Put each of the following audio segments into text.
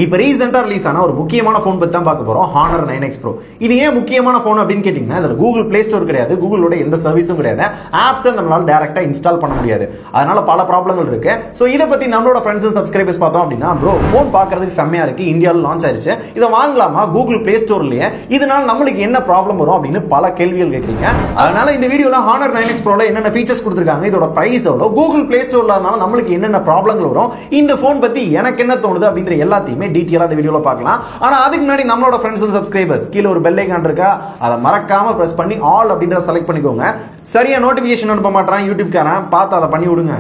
இப்போ ரீசெண்டா ரிலீஸ் ஆன ஒரு முக்கியமான ஃபோன் பத்தி தான் பார்க்க போறோம். Honor 9X Pro. இது ஏன் முக்கியமான ஃபோன் அப்படின்னு கேட்டீங்கன்னா, இதுல Google Play Store கிடையாது, Googleோட எந்த சர்வீஸும் கிடையாது, ஆப்ஸ் நம்மளால டைரக்டா இன்ஸ்டால் பண்ண முடியாது. அதனால பல ப்ராப்ளங்கள் இருக்கு. சோ இத பத்தி நம்மளோட ஃப்ரெண்ட்ஸ் அண்ட் சப்ஸ்கிரைபர்ஸ் பார்த்தோம் அப்படின்னா, ப்ரோ ஃபோன் பார்க்கிறதுக்கு செம்மையா இருக்கு, இந்தியால லான்ச் ஆயிருச்சு, இத வாங்கலாமா Google Play Storeலயே, இதனால நம்மளுக்கு என்ன ப்ராப்ளம் வரும் அப்படின்னு பல கேள்விகள் கேக்குறீங்க. அதனால இந்த வீடியோல Honor 9X Proல என்னென்ன ஃபீச்சர்ஸ் கொடுத்திருக்காங்க, இதோட பிரைஸ் எவ்வளவு, Google Play Storeல அதனால நம்மளுக்கு என்னென்ன ப்ராப்ளங்கள் வரும், இந்த ஃபோன் பத்தி எனக்கு என்ன தோணுது அப்படின்ற எல்லாத்தையுமே டீடைலா இந்த வீடியோல பார்க்கலாம். ஆனா அதுக்கு முன்னாடி நம்மளோட ஃப்ரெண்ட்ஸ் அண்ட் சப்ஸ்கிரைபர்ஸ் கீழ ஒரு பெல் ஐகான் இருக்கா, அதை மறக்காம பிரஸ் பண்ணி ஆல் அப்படிங்கறத செலக்ட் பண்ணிக்கோங்க. சரியா நோட்டிபிகேஷன் அனுப்ப மாட்டான் யூடியூப் காரன், பார்த்து அதை பண்ணி விடுங்க.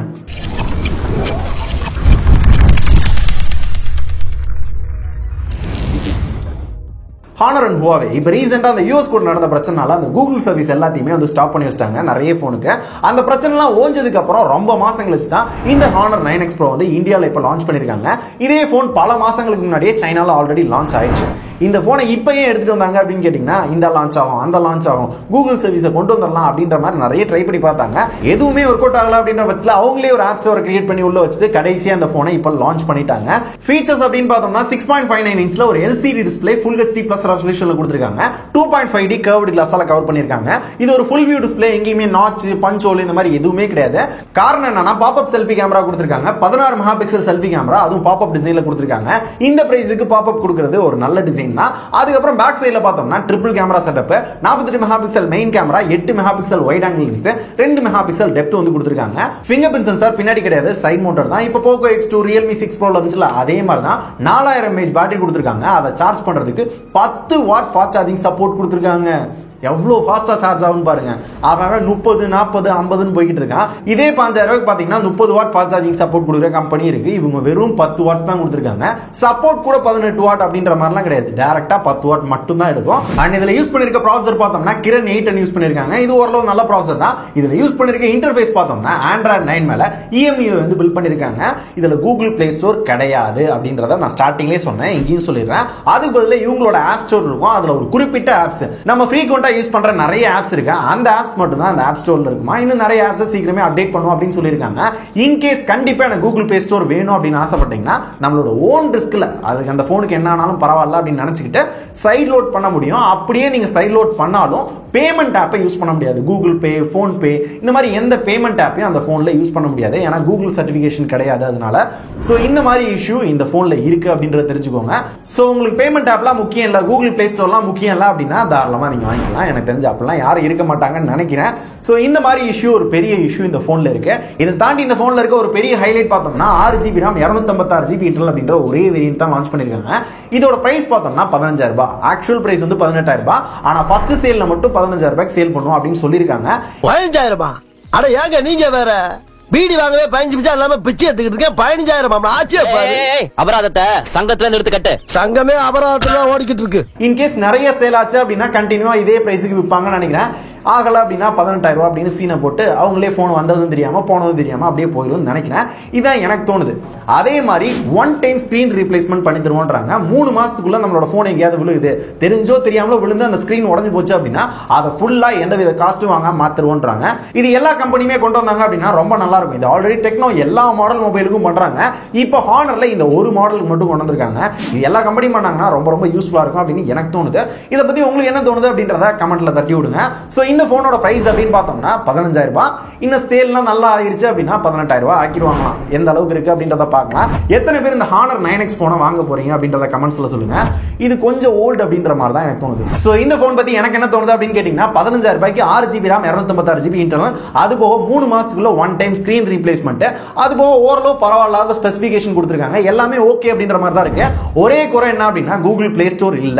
Honor and Huawei இப்போ ரீசெண்டா அந்த யூஎஸ் கூட நடந்த பிரச்சனால அந்த கூகுள் சர்வீஸ் எல்லாத்தையுமே வந்து ஸ்டாப் பண்ணி வச்சிட்டாங்க நிறைய போனுக்கு. அந்த பிரச்சனைலாம் ஓஞ்சதுக்கு அப்புறம் ரொம்ப மாசங்கள் கழிச்சு தான் இந்த Honor 9X Pro வந்து இந்தியால இப்ப லான்ச் பண்ணிருக்காங்க. இதே போன் பல மாசங்களுக்கு முன்னாடியே சைனால ஆல்ரெடி லான்ச் ஆயிடுச்சு. இந்த போனை இப்ப ஏன் எடுத்துட்டு வந்தாங்க அப்படின்னு கேட்டீங்கன்னா, இந்த லான்ச் ஆகும் அந்த லான்ச் ஆகும், கூகுள் சர்வீஸை கொண்டு வந்துடலாம் அப்படின்ற மாதிரி நிறைய ட்ரை பண்ணி பார்த்தாங்க. எதுவுமே ஒர்க் அவுட் ஆகல அப்படின்ற பட்சத்தில் அவங்களே ஒரு ஆப் ஸ்டோரை கிரியேட் பண்ணி உள்ள வச்சுட்டு கடைசியா அந்த போனை இப்ப லான்ச் பண்ணிட்டாங்க. ஃபீச்சர்ஸ் அப்படின்னு பார்த்தோம்னா 6.59 இன்ச்ல ஒரு LCD display full HD plus ரெசல்யூஷன்ல கொடுத்திருக்காங்க. 2.5D கர்வ்டு கிளாஸால கவர் பண்ணிருக்காங்க. இது ஒரு ஃபுல் வியூ டிஸ்ப்ளே, எங்கேயுமே நாட்ச் பஞ்ச் ஹோல் இந்த மாதிரி எதுவுமே கிடையாது. காரணம் என்னன்னா, பாப்அப் செல்ஃபி கேமரா கொடுத்திருக்காங்க, 16 மெகா பிக்சல் செல்ஃபி கேமரா, அதுவும் பாப்அப் டிசைன்ல கொடுத்திருக்காங்க. இந்த பிரைஸுக்கு பாப்அப் கொடுக்கிறது ஒரு நல்ல டிசைன் தான். அதுக்கப்புறம் பேக் சைடுல பார்த்தோம்னா triple camera setup, 48 mega pixel main camera, 8 mega pixel wide angle lens, 2 mega pixel depth வந்து கொடுத்திருக்காங்க. ஃபிங்கர் பிரிண்ட் சென்சார் பின்னாடி கிடையாது, சைடு மவுண்டட் தான். இப்போ Poco X2 Realme 6 Pro இருந்துச்சுல, அதே மாதிரி தான் 4000 mAh பேட்டரி கொடுத்திருக்காங்க. அதை சார்ஜ் பண்றதுக்கு 10 வாட் ஃபாஸ்ட் சார்ஜிங் சப்போர்ட் கொடுத்திருக்காங்க. எவ்வளவு ஃபாஸ்டா சார்ஜ் ஆகும் பாருங்க. அவன் 30 40 50 போய்கிட்டு இருக்கான். இதே 5000 ரூபாய்க்கு பாத்தீங்கன்னா 30 வாட் ஃபாஸ்ட் சார்ஜிங் சப்போர்ட் கொடுக்குற கம்பெனி இருக்கு. இவங்க வெறும் 10 வாட் தான் கொடுத்திருக்காங்க. சப்போர்ட் கூட 18 வாட் அப்படின்ற மாதிரிலாம் கிடையாது, டைரக்டா 10 வாட் மட்டும் தான் எடுக்கும். அண்ட் இதுல யூஸ் பண்ணிருக்க ப்ராசஸர் பார்த்தோம்னா Kirin 8 யூஸ் பண்ணிருக்காங்க. இது ஓரளவு நல்ல ப்ராசஸர் தான். இதுல யூஸ் பண்ணிருக்க இன்டர்ஃபேஸ் பார்த்தோம்னா Android 9 மேல EMUI வந்து பில்ட் பண்ணிருக்காங்க. இதுல Google Play Store கிடையாது அப்படின்றத நான் ஸ்டார்டிங்லேயே சொன்னேன், இங்கேயும் சொல்லிடுறேன். அதுக்கு பதிலா இவங்களோட ஆப் ஸ்டோர் இருக்கும். அதுல ஒரு குறிப்பிட்ட ஆப்ஸ் நம்ம ஃப்ரீக்வெண்டா யூஸ் பண்ற நிறைய ஆப்ஸ் இருக்கு, அந்த ஆப்ஸ் மட்டும் தான் அந்த ஆப் ஸ்டோர்ல இருக்குமா. இன்னும் நிறைய ஆப்ஸ் சீக்கிரமே அப்டேட் பண்ணுவோம் அப்படின்னு சொல்லியிருக்காங்க. இன் கேஸ் கண்டிப்பா எனக்கு Google Play Store வேணும் அப்படின்னு ஆசைப்பட்டீங்கன்னா, நம்மளோட ஓன் ரிஸ்க்ல அதுக்கு அந்த போனுக்கு என்ன ஆனாலும் பரவாயில்ல அப்படின்னு நினைச்சுக்கிட்டு சைட் லோட் பண்ண முடியும். அப்படியே நீங்க சைட் லோட் பண்ணாலும் பேமெண்ட் ஆப்பை யூஸ் பண்ண முடியாது. கூகுள் பே, போன் பே இந்த மாதிரி எந்த பேமெண்ட் ஆப்பையும் அந்த போன்ல யூஸ் பண்ண முடியாது, ஏன்னா கூகுள் சர்டிபிகேஷன் கிடையாது. அதனால சோ இந்த மாதிரி இஷ்யூ இந்த போன்ல இருக்கு அப்படின்றத தெரிஞ்சுக்கோங்க. சோ உங்களுக்கு பேமெண்ட் ஆப்லாம் முக்கியம் இல்ல, Google Play Storeலாம் முக்கியம் இல்ல அப்படின்னா தாராளமா நீங்க வாங்கிக்கலாம். எனக்கு தெரிஞ்ச அப்பெல்லாம் யாரும் இருக்க மாட்டாங்கன்னு நினைக்கிறேன். சோ இந்த மாதிரி இஷ்யூ ஒரு பெரிய இஷ்யூ இந்த போன்ல இருக்கு. இதை தாண்டி இந்த போன்ல இருக்க ஒரு பெரிய ஹைலைட் பார்த்தோம்னா 6GB RAM 256GB இன்டர்னல் அப்படின்ற ஒரே வேரியன்ட் தான் லான்ச் பண்ணிருக்காங்க. இதோட பிரைஸ் பார்த்தோம்னா 15000 ரூபாய். ஆக்சுவல் பிரைஸ் வந்து 18000 ரூபாய். ஆனா ஃபர்ஸ்ட் சேல்ல மட்டும் 15000 ரூபாய்க்கு சேல் பண்ணுவோம் அப்படின்னு சொல்லிருக்காங்க. 15000 ரூபாய்? அட ஏங்க நீங்க வேற பீடி வாங்கவே 15 நிமிஷம் இல்லாம பிச்சை எடுத்துக்கிட்டு இருக்கேன். 15000 ஆச்சே பாரு. அபராதத்தை சங்கத்துல இருந்து எடுத்து கட்டு. சங்கமே அபராதத்துல ஓடிக்கிட்டு இருக்கு. இன்கேஸ் நிறைய சேல் ஆச்சு அப்படின்னா கண்டினியூவா இதே பிரைஸுக்கு விற்பாங்கன்னு நினைக்கிறேன். ஆகல அப்படின்னா 18000 ரூபாய் அப்படின்னு சீனை போட்டு அவங்களே போன் வந்ததும் தெரியாம போனதும் தெரியாம அப்படியே போயிடும் நினைக்கிறேன். இதான் எனக்கு தோணுது. அதே மாதிரி ஒன் டைம் ஸ்கிரீன் ரீப்ளேஸ்மெண்ட் பண்ணி தருவோன்றாங்க. 3 மாசத்துக்குள்ள நம்மளோட போன் எங்கேயாவது விழுகுது, தெரிஞ்சோ தெரியாமலோ விழுந்து அந்த ஸ்கிரீன் உடஞ்சு போச்சு அப்படின்னா அதை ஃபுல்லா எந்தவித காஸ்ட்டும் வாங்க மாத்திருவோன்றாங்க. இது எல்லா கம்பெனியுமே கொண்டு வந்தாங்க அப்படின்னா ரொம்ப நல்லா இருக்கும். இது ஆல்ரெடி டெக்னோ எல்லா மாடல் மொபைலுக்கும் பண்றாங்க. இப்போ ஹானர்ல இந்த ஒரு மாடலுக்கு மட்டும் கொண்டு வந்திருக்காங்க. இது எல்லா கம்பெனியும் பண்ணாங்கன்னா ரொம்ப ரொம்ப யூஸ்ஃபுல்லா இருக்கும் அப்படின்னு எனக்கு தோணுது. இதை பத்தி உங்களுக்கு என்ன தோணுது அப்படின்றத கமெண்ட்ல தட்டி விடுங்க. சோ இந்த போனோட பிரைஸ் அப்படின்னு பார்த்தோம்னா 15000 ரூபாய். இன்னும் சேல்லாம் நல்லா ஆயிருச்சு அப்படின்னா 18000 ரூபாய் ஆக்கிடுவாங்களாம். எந்த அளவுக்கு இருக்கு அப்படின்றத பார்க்கலாம். எத்தனை பேர் இந்த Honor 9X போனை வாங்க போறீங்க அப்படின்றத கமெண்ட்ஸ்ல சொல்லுங்க. இது கொஞ்சம் ஓல்டு அப்படின்ற மாதிரி தான் எனக்கு தோணுது. சோ இந்த போன் பத்தி எனக்கு என்ன தோணுது அப்படின்னு கேட்டீங்கன்னா, 15000 ரூபாய்க்கு 6GB RAM 256GB இன்டர்னல், அது போக 3 மாசத்துக்குள்ள ஒன் டைம் ஸ்கிரீன் ரீப்ளேஸ்மெண்ட், அது போக ஓரளவு பரவாயில்லாத ஸ்பெசிபிகேஷன் கொடுத்திருக்காங்க. எல்லாமே ஓகே அப்படின்ற மாதிரி தான் இருக்கு. ஒரே குறை என்ன அப்படின்னா Google Play Store இல்ல.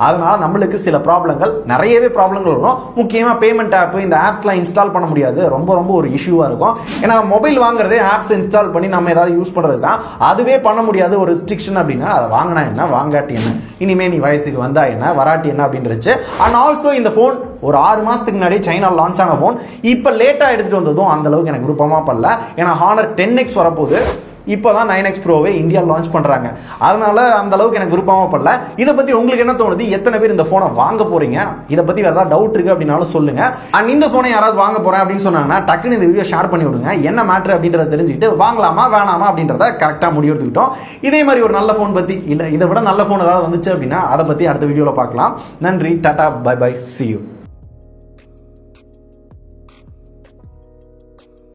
அதனால நம்மளுக்கு சில ப்ராப்ளங்கள், நிறையவே ப்ராப்ளங்கள் வரும். முக்கியமா பேமெண்ட் ஆப், இந்த ஆப்ஸ்லாம் இன்ஸ்டால் பண்ண முடியாது. ரொம்ப ரொம்ப ஒரு இஷ்யூவா இருக்கும். ஏன்னா மொபைல் வாங்குறதே ஆப்ஸ் இன்ஸ்டால் பண்ணி நம்ம ஏதாவது யூஸ் பண்றது தான். அதுவே பண்ண முடியாது ஒரு ரெஸ்ட்ரிக்ஷன் அப்படின்னா, அதை வாங்கினா என்ன வாங்காட்டி என்ன, இனிமே நீ வயசுக்கு வந்தா என்ன வராட்டி என்ன அப்படின்னுச்சு. அண்ட் ஆல்சோ இந்த போன் ஒரு 6 மாசத்துக்கு முன்னாடி சைனா லான்ச் ஆன போன் இப்ப லேட்டா எடுத்துட்டு வந்ததும் அந்த அளவுக்கு எனக்கு விருப்பமா பண்ணல. ஏன்னா Honor 10X வரப்போகுது. இப்போதான் 9X ப்ரோவை இந்தியா லான்ச் பண்றாங்க. அதனால அந்த அளவுக்கு எனக்கு விருப்பமா படல. இதை பத்தி உங்களுக்கு என்ன தோணுது? எத்தனை பேர் இந்த போனை வாங்க போறீங்க? இதை பத்தி வேற ஏதாவது டவுட் இருக்கு அப்படின்னாலும் சொல்லுங்க. அண்ட் இந்த போனை யாராவது வாங்க போறேன் அப்படின்னு சொன்னாங்கன்னா டக்குன்னு இந்த வீடியோ ஷேர் பண்ணி விடுங்க. என்ன மேட்டர் அப்படின்றத தெரிஞ்சுக்கிட்டு வாங்கலாமா வேணாமா அப்படின்றத கரெக்டா முடிவெடுத்துக்கிட்டோம். இதே மாதிரி ஒரு நல்ல போன் பத்தி இல்ல இதை விட நல்ல போன் ஏதாவது வந்துச்சு அப்படின்னா அதை பத்தி அடுத்த வீடியோல பார்க்கலாம். நன்றி, tata, bye bye, see you.